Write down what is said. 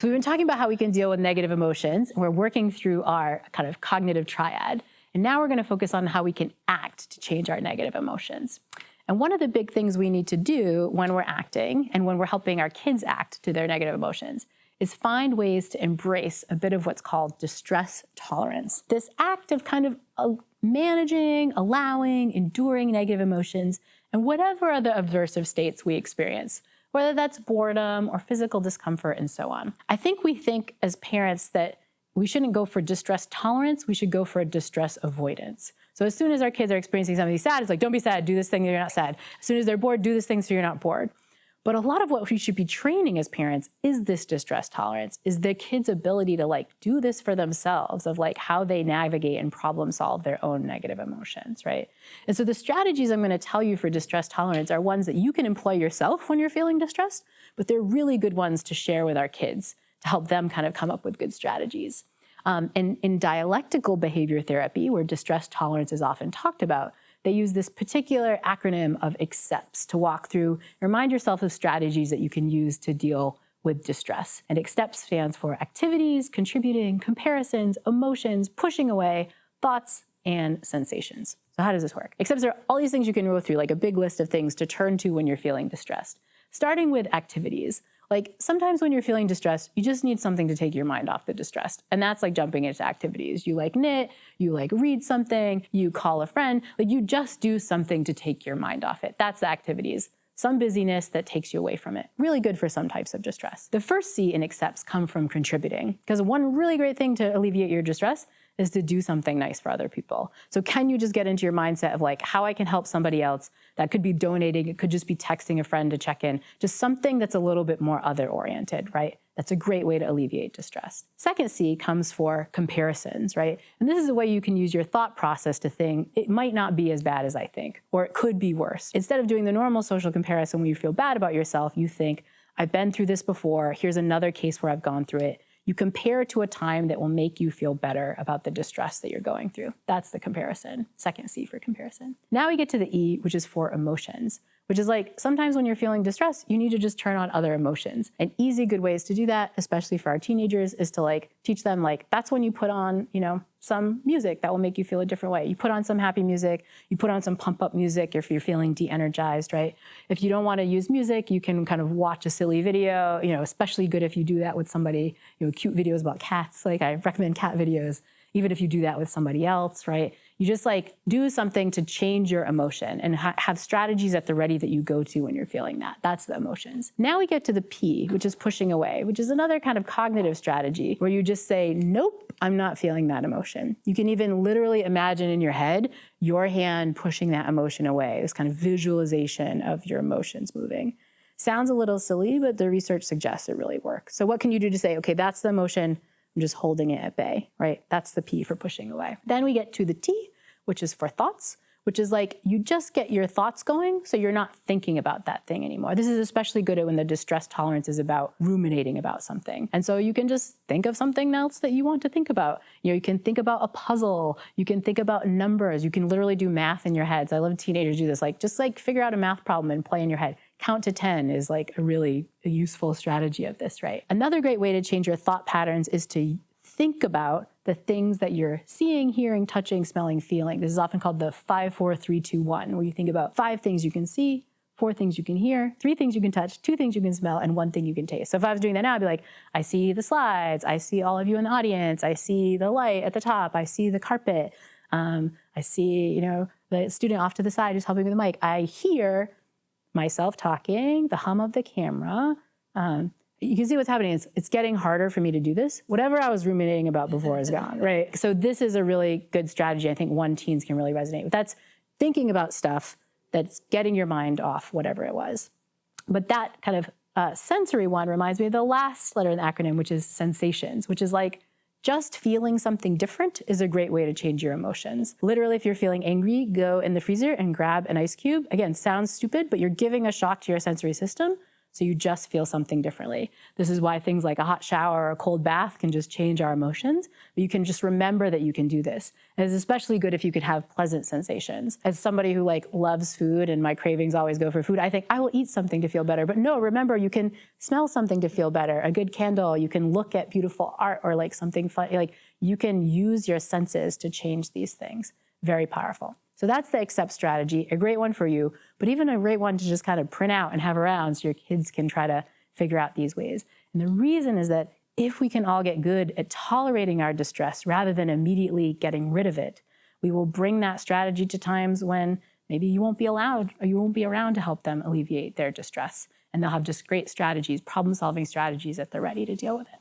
So we've been talking about how we can deal with negative emotions. We're working through our kind of cognitive triad. And now we're going to focus on how we can act to change our negative emotions. And one of the big things we need to do when we're acting and when we're helping our kids act to their negative emotions is find ways to embrace a bit of what's called distress tolerance. This act of kind of managing, allowing, enduring negative emotions and whatever other aversive states we experience, whether that's boredom or physical discomfort and so on. I think we think as parents that we shouldn't go for distress tolerance, we should go for a distress avoidance. So as soon as our kids are experiencing something sad, it's like, don't be sad, do this thing so you're not sad. As soon as they're bored, do this thing so you're not bored. But a lot of what we should be training as parents is this distress tolerance, is the kids' ability to do this for themselves, of how they navigate and problem solve their own negative emotions, right? And so the strategies I'm going to tell you for distress tolerance are ones that you can employ yourself when you're feeling distressed, but they're really good ones to share with our kids to help them kind of come up with good strategies. And in dialectical behavior therapy, where distress tolerance is often talked about, they use this particular acronym of ACCEPTS to walk through, remind yourself of strategies that you can use to deal with distress. And ACCEPTS stands for activities, contributing, comparisons, emotions, pushing away, thoughts, and sensations. So how does this work? ACCEPTS are all these things you can go through, like a big list of things to turn to when you're feeling distressed. Starting with activities. Sometimes when you're feeling distressed, you just need something to take your mind off the distress. And that's jumping into activities. You knit, you read something, you call a friend, you just do something to take your mind off it. That's the activities. Some busyness that takes you away from it. Really good for some types of distress. The first C in ACCEPTS come from contributing, because one really great thing to alleviate your distress is to do something nice for other people. So can you just get into your mindset of how I can help somebody else? That could be donating, it could just be texting a friend to check in, just something that's a little bit more other-oriented, right? That's a great way to alleviate distress. Second C comes for comparisons, right? And this is a way you can use your thought process to think, it might not be as bad as I think, or it could be worse. Instead of doing the normal social comparison when you feel bad about yourself, you think, I've been through this before, here's another case where I've gone through it. You compare to a time that will make you feel better about the distress that you're going through. That's the comparison. Second C for comparison. Now we get to the E, which is for emotions, which is sometimes when you're feeling distressed, you need to just turn on other emotions. And easy, good ways to do that, especially for our teenagers, is to teach them that's when you put on, some music that will make you feel a different way. You put on some happy music, you put on some pump up music if you're feeling de-energized, right? If you don't want to use music, you can kind of watch a silly video, especially good if you do that with somebody, cute videos about cats. I recommend cat videos, even if you do that with somebody else, right? You just do something to change your emotion and have strategies at the ready that you go to when you're feeling that. That's the emotions. Now we get to the P, which is pushing away, which is another kind of cognitive strategy where you just say, nope, I'm not feeling that emotion. You can even literally imagine in your head, your hand pushing that emotion away, this kind of visualization of your emotions moving. Sounds a little silly, but the research suggests it really works. So what can you do to say, okay, that's the emotion, I'm just holding it at bay, right? That's the P for pushing away. Then we get to the T, which is for thoughts, which is you just get your thoughts going so you're not thinking about that thing anymore. This is especially good at when the distress tolerance is about ruminating about something. And so you can just think of something else that you want to think about. You can think about a puzzle, you can think about numbers, you can literally do math in your heads. I love teenagers do this, just figure out a math problem and play in your head. Count to 10 is a really useful strategy of this, right? Another great way to change your thought patterns is to think about the things that you're seeing, hearing, touching, smelling, feeling. This is often called the 5, 4, 3, 2, 1, where you think about 5 things you can see, 4 things you can hear, 3 things you can touch, 2 things you can smell, and 1 thing you can taste. So if I was doing that now, I'd be I see the slides, I see all of you in the audience, I see the light at the top, I see the carpet, I see, the student off to the side who's helping with the mic. I hear myself talking, the hum of the camera. You can see what's happening. It's getting harder for me to do this. Whatever I was ruminating about before is gone, right? So this is a really good strategy. I think teens can really resonate with. That's thinking about stuff that's getting your mind off whatever it was. But that kind of sensory one reminds me of the last letter in the acronym, which is sensations, which is just feeling something different is a great way to change your emotions. Literally, if you're feeling angry, go in the freezer and grab an ice cube. Again, sounds stupid, but you're giving a shock to your sensory system So you just feel something differently. This is why things like a hot shower or a cold bath can just change our emotions. But you can just remember that you can do this. And it's especially good if you could have pleasant sensations. As somebody who loves food and my cravings always go for food, I think I will eat something to feel better. But no, remember, you can smell something to feel better. A good candle, you can look at beautiful art or something fun. You can use your senses to change these things. Very powerful. So that's the accept strategy, a great one for you, but even a great one to just kind of print out and have around so your kids can try to figure out these ways. And the reason is that if we can all get good at tolerating our distress rather than immediately getting rid of it, we will bring that strategy to times when maybe you won't be allowed or you won't be around to help them alleviate their distress. And they'll have just great strategies, problem-solving strategies at the ready to deal with it.